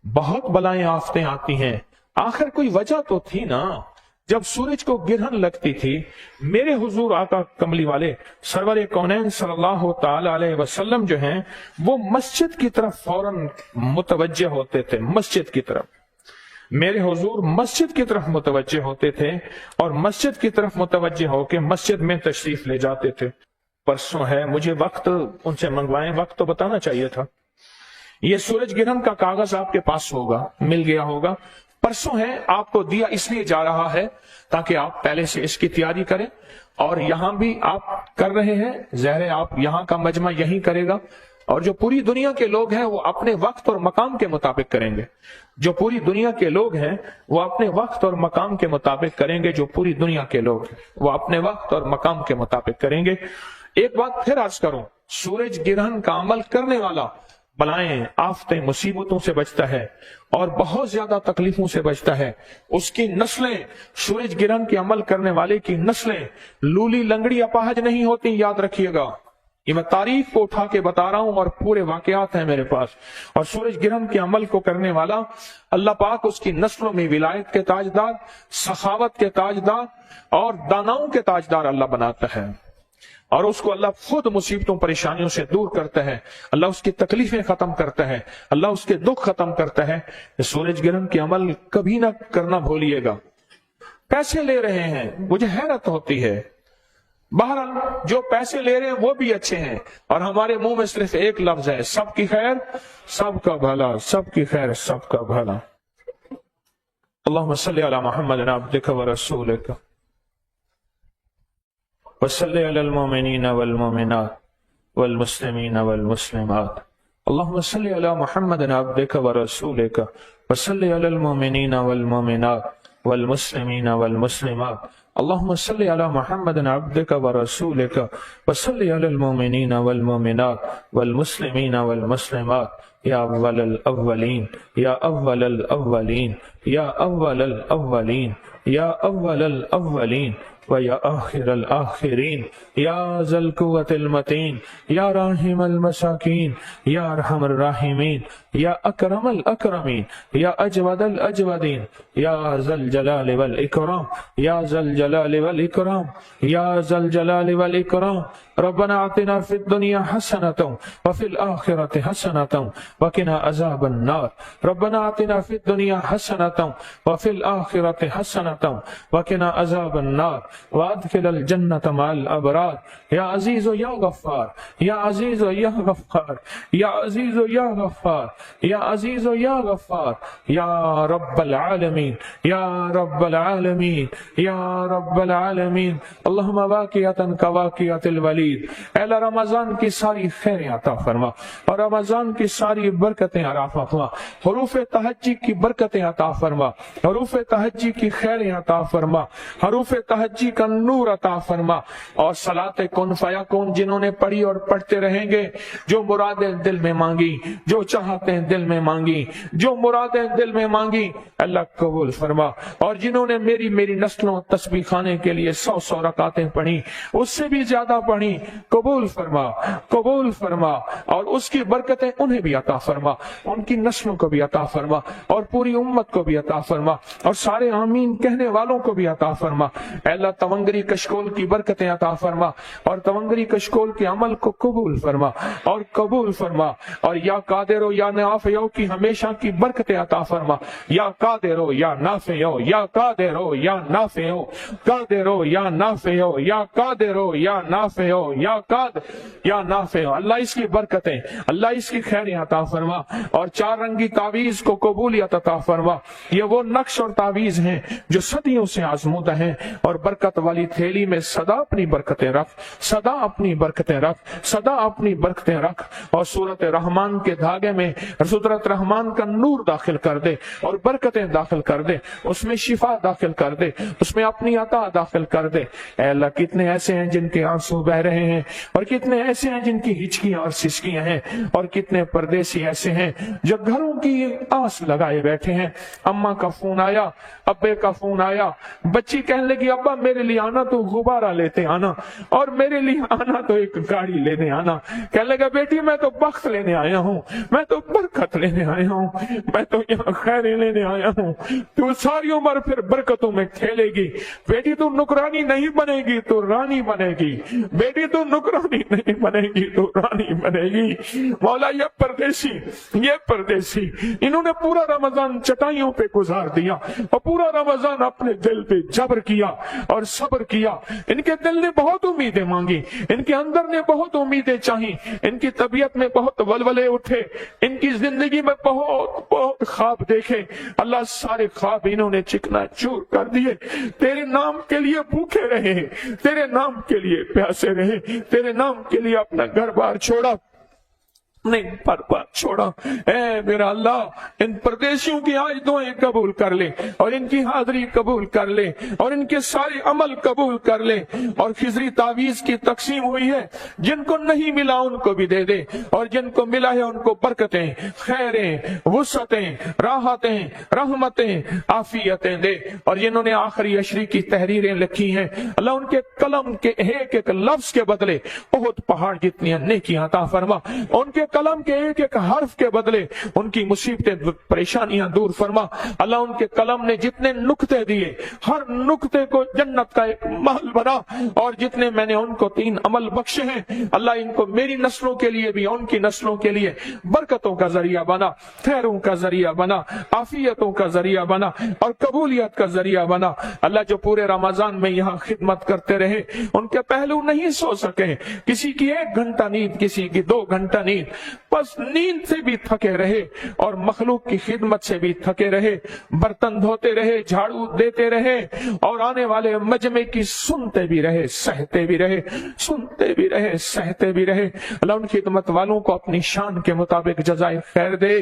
बहुत बलाएं आफतें आती हैं। आखिर कोई वजह तो थी ना, जब सूरज को ग्रहण लगती थी, मेरे हुजूर आका कमली वाले सरवर कौनैन सल्लल्लाहु ताला अलैहि वसल्लम जो हैं वो मस्जिद की तरफ फौरन मुतवज्जे होते थे। मस्जिद की तरफ मेरे हुजूर मस्जिद की तरफ मुतवज्जे होते थे और मस्जिद की तरफ मुतवज्जे होके मस्जिद में तशरीफ ले जाते थे। परसों है, मुझे वक्त उनसे मंगवाएं, वक्त तो बताना चाहिए था। ये सूरज ग्रहण का कागज आपके पास होगा, मिल गया होगा। परसों है, आपको दिया इसलिए जा रहा है ताकि आप पहले से इसकी तैयारी करें, और यहां भी आप कर रहे हैं। ज़ाहिर आप यहां का मजमा यही करेगा, اور جو پوری دنیا کے لوگ ہیں وہ اپنے وقت اور مقام کے مطابق کریں گے. جو پوری دنیا کے لوگ ہیں وہ اپنے وقت اور مقام کے مطابق کریں گے. جو پوری دنیا کے لوگ ہیں وہ اپنے وقت اور مقام کے مطابق کریں گے. ایک بات پھر عرض کروں، سورج گرہن کا عمل کرنے والا بلائیں، آفتیں، مصیبتوں سے بچتا ہے اور بہت زیادہ تکلیفوں سے بچتا ہے. اس کی نسلیں، سورج گرہن کے عمل کرنے والے کی نسلیں لولی لنگڑی اپاہج نہیں ہوتی، یاد رکھیے گا. یہ میں تاریخ کو اٹھا کے بتا رہا ہوں اور پورے واقعات ہیں میرے پاس. اور سورج گرہن کے عمل کو کرنے والا اللہ پاک اس کی نسلوں میں ولایت کے تاجدار، سخاوت کے تاجدار اور داناؤں کے تاجدار اللہ بناتا ہے. اور اس کو اللہ خود مصیبتوں پریشانیوں سے دور کرتا ہے. اللہ اس کی تکلیفیں ختم کرتا ہے. اللہ اس کے دکھ ختم کرتا ہے. سورج گرہن کے عمل کبھی نہ کرنا بھولیے گا. پیسے لے رہے ہیں، مجھے حیرت ہوتی ہے. بہرحال جو پیسے لے رہے ہیں وہ بھی اچھے ہیں اور ہمارے منہ میں صرف ایک لفظ ہے، سب کی خیر سب کا بھلا، سب کی خیر سب کا بھلا. اللہم صلی علی محمد عبدک ورسولک وصلی علی المؤمنین والمؤمنات والمسلمین والمسلمات. اللہم صلی علی محمد عبدک ورسولک وصلی علی المؤمنین والمؤمنات والمسلمین والمسلمات. اللہم صلی علی محمد عبدک ورسولک وصلی علی المؤمنین والمؤمنات والمسلمین والمسلمات. یا اول الاولین، یا اول الاولین، یا اول الاولین، یا اول الاولین ویا آخر الآخرین. یا ذا القوة المتین، یا راحم المساکین، یا ارحم الراحمین، یا اکرم الاکرمین، یا اجود الاجودین، یا ذا الجلال والاکرام، یا ذا الجلال والاکرام، یا ذا الجلال والاکرام. ربنا آتنا فی الدنیا حسنۃ وفی الآخرۃ حسنۃ وقنا عذاب النار. ربنا آتنا فی الدنیا حسنۃ وفی الآخرۃ حسنۃ وقنا عذاب النار وادخل الجنة مع الابرار. یا عزیز و یا غفار، یا عزیز و یا غفار، یا عزیز و یا غفار، یا عزیز و یا غفار. یا رب العالمین، یا رب العالمین، یا رب العالمین. اللہم واقعتا کواقعۃ الولید. اے اللہ رمضان کی ساری خیریں عطا فرما اور رمضان کی ساری برکتیں عطا فرما. حروف تہجی کی برکتیں عطا فرما، حروف تہجی کی خیریں عطا فرما، حروف تہجی کا نور عطا فرما. اور صلاۃ کن فیکون جنہوں نے پڑھی اور پڑھتے رہیں گے، جو مرادیں دل میں مانگی، جو چاہتے دل میں مانگی، جو مرادیں دل میں مانگی، اللہ قبول فرما. اور جنہوں نے میری نسلوں تسبیح خانے کے لیے 100 رکعتیں پڑھی، اس سے بھی زیادہ پڑھی، قبول فرما، قبول فرما. اور اس کی برکتیں انہیں بھی عطا فرما، ان کی نسلوں کو بھی عطا فرما اور پوری امت کو بھی عطا فرما اور سارے آمین کہنے والوں کو بھی عطا فرما. اے اللہ تونگری کشکول کی برکتیں عطا فرما اور تونگری کشکول کے عمل کو قبول فرما اور قبول فرما. اور یا قادر و یا نافع کی ہمیشہ کی برکتیں عطا فرما. یا قادر و یا نافع، یا قادر و یا نافع، قادر و یا نافع، یا قادر و یا نافع، یا قادر یا نافع. اللہ اس کی برکتیں، اللہ اس کی خیریں عطا فرما. اور 4 رنگی تعویذ کو قبولیت عطا فرما. یہ وہ نقش اور تعویذ ہیں جو صدیوں سے آزمودہ ہیں. اور برکت والی تھیلی میں صدا اپنی برکتیں رکھ، صدا اپنی برکتیں رکھ، صدا اپنی برکتیں رکھ. اور سورت رحمان کے دھاگے میں سورت رحمان کا نور داخل کر دے اور برکتیں داخل کر دے، اس میں شفا داخل کر دے، اس میں اپنی عطا داخل کر دے. اے اللہ کتنے ایسے ہیں جن کے آنسو بہ رہے ہیں اور کتنے ایسے ہیں جن کی ہچکیاں اور سسکیاں ہیں اور کتنے پردیسی ایسے ہیں جو گھروں کی آس لگائے بیٹھے ہیں. اماں کا فون آیا، ابے کا فون آیا، بچی کہنے لگی ابا میرے لیے آنا تو غبارہ لیتے آنا اور میرے لیے آنا تو ایک گاڑی لینے آنا. کہنے لگا بیٹی میں تو بخت لینے آیا ہوں، میں تو برکت لینے آیا ہوں، میں تو یہاں خیریں لینے آیا ہوں. تو ساری عمر پھر برکتوں میں کھیلے گی. بیٹی تو نکرانی نہیں بنے گی تو رانی بنے گی، بیٹی تو نکرانی نہیں بنے گی تو رانی بنے گی. مولا یہ پردیسی انہوں نے پورا رمضان چٹائیوں پہ گزار دیا اور پورا رمضان اپنے دل پہ جبر کیا اور صبر کیا. ان کے دل نے بہت امیدیں مانگی، ان کے اندر نے بہت امیدیں چاہی، ان کی طبیعت میں بہت ولولے اٹھے، ان کی زندگی میں بہت خواب دیکھے. اللہ سارے خواب انہوں نے چکنا چور کر دیے. تیرے نام کے لیے بھوکے رہے، تیرے نام کے لیے پیاسے رہے، تیرے نام کے لیے اپنا گھر بار چھوڑا. نہیں پر بات چھوڑا۔ اے میرا اللہ ان پردیسیوں کی آج دعائیں قبول کر لے اور ان کی حاضری قبول کر لے اور ان کے سارے عمل قبول کر لے، اور خضری تعویذ کی تقسیم ہوئی ہے جن کو نہیں ملا ان کو بھی دے دے، اور جن کو ملا ہے ان کو برکتیں، خیریں، وسعتیں، راحتیں، رحمتیں، عافیتیں دے، اور جنہوں نے آخری عشری کی تحریریں لکھی ہیں اللہ ان کے قلم کے ایک ایک لفظ کے بدلے بہت پہاڑ جتنی نیکیاں عطا فرما، ان کے قلم کے ایک ایک حرف کے بدلے ان کی مصیبتیں پریشانیاں دور فرما۔ اللہ ان کے قلم نے جتنے نقطے دیے ہر نقطے کو جنت کا ایک محل بنا، اور جتنے میں نے ان کو 3 عمل بخشے ہیں اللہ ان کو میری نسلوں کے لیے بھی ان کی نسلوں کے لیے برکتوں کا ذریعہ بنا، خیروں کا ذریعہ بنا، عافیتوں کا ذریعہ بنا اور قبولیت کا ذریعہ بنا۔ اللہ جو پورے رمضان میں یہاں خدمت کرتے رہے ان کے پہلو نہیں سو سکے، کسی کی 1 گھنٹہ نیند، کسی کی 2 گھنٹہ نیند، بس نیند سے بھی تھکے رہے اور مخلوق کی خدمت سے بھی تھکے رہے، برتن دھوتے رہے، جھاڑو دیتے رہے اور آنے والے مجمع کی سنتے بھی رہے، سہتے بھی رہے، سنتے بھی رہے، سہتے بھی رہے۔ اللہ ان خدمت والوں کو اپنی شان کے مطابق جزائے خیر دے،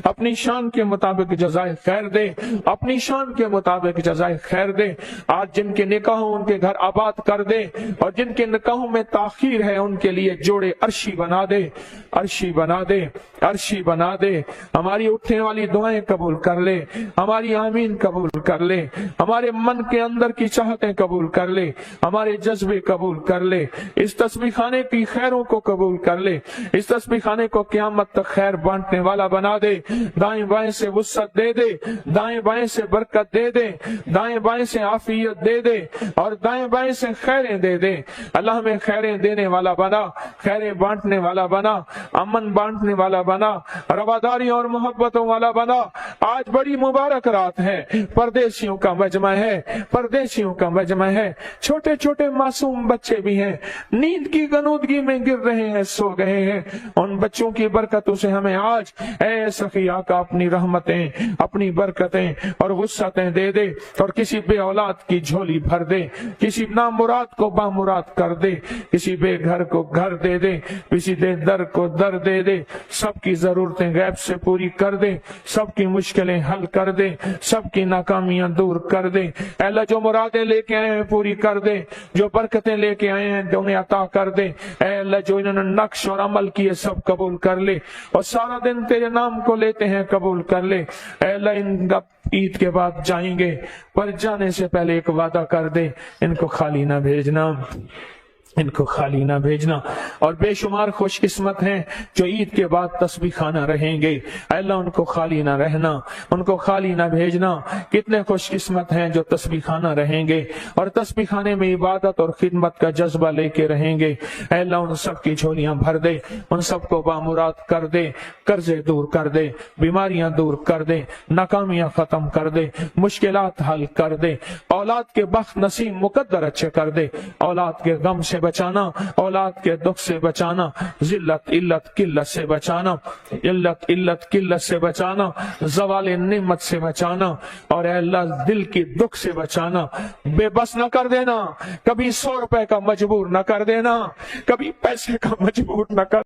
اپنی شان کے مطابق جزائے خیر دے، اپنی شان کے مطابق جزائے خیر دے۔ آج جن کے نکاحوں ان کے گھر آباد کر دے، اور جن کے نکاحوں میں تاخیر ہے ان کے لیے جوڑے عرشی بنا دے، عرشی بنا دے، عرشی بنا دے۔ ہماری اٹھنے والی دعائیں قبول کر لے، ہماری آمین قبول کر لے، ہمارے من کے اندر کی چاہتیں قبول کر لے، ہمارے جذبے قبول کر لے، اس تسبیح خانے کی خیروں کو قبول کر لے، اس تسبیح خانے کو قیامت تک خیر بانٹنے والا بنا دے۔ دائیں بائیں سے وسعت دے دے، دائیں بائیں سے برکت دے دے، دائیں بائیں سے عافیت دے دے اور دائیں بائیں سے خیریں دے دے۔ اللہ ہمیں خیریں دینے والا بنا، خیریں بانٹنے والا بنا، امن بانٹنے والا بنا، رواداری اور محبتوں والا بنا۔ آج بڑی مبارک رات ہے، پردیسیوں کا مجمع ہے، پردیسیوں کا مجمع ہے، چھوٹے چھوٹے معصوم بچے بھی ہیں، نیند کی غنودگی میں گر رہے ہیں، سو گئے ہیں۔ ان بچوں کی برکتوں سے ہمیں آج اے سخی آقا اپنی رحمتیں، اپنی برکتیں اور وسعتیں دے دے، اور کسی بے اولاد کی جھولی بھر دے، کسی نامراد کو بامراد کر دے، کسی بے گھر کو گھر دے دے، کسی دے در کو در دے دے، سب کی ضرورتیں غیب سے پوری کر دے، سب کی مشکلیں حل کر دے، سب کی ناکامیاں دور کر دے۔ اے اللہ جو مرادیں لے کے آئے ہیں پوری کر دے، جو برکتیں لے کے آئے ہیں انہیں عطا کر دے۔ اے اللہ جو انہوں نے نقش اور عمل کیے سب قبول کر لے، اور سارا دن تیرے نام کو لیتے ہیں قبول کر لے۔ اے اللہ ان کا عید کے بعد جائیں گے، پر جانے سے پہلے ایک وعدہ کر دے، ان کو خالی نہ بھیجنا، ان کو خالی نہ بھیجنا۔ اور بے شمار خوش قسمت ہیں جو عید کے بعد تسبیح خانہ رہیں گے، اے اللہ ان کو خالی نہ رہنا، ان کو خالی نہ بھیجنا۔ کتنے خوش قسمت ہیں جو تسبیح خانہ رہیں گے اور تسبیح خانے میں عبادت اور خدمت کا جذبہ لے کے رہیں گے۔ اے اللہ ان سب کی جھولیاں بھر دے، ان سب کو بامراد کر دے، قرضے دور کر دے، بیماریاں دور کر دے، ناکامیاں ختم کر دے، مشکلات حل کر دے، اولاد کے بخت نصیب مقدر اچھے کر دے، اولاد کے غم سے بچانا، اولاد کے دکھ سے بچانا، ذلت علت قلت سے بچانا، علت علت قلت سے بچانا، زوال نعمت سے بچانا، اور اے اللہ دل کی دکھ سے بچانا۔ بے بس نہ کر دینا، کبھی 100 روپے کا مجبور نہ کر دینا، کبھی پیسے کا مجبور نہ کر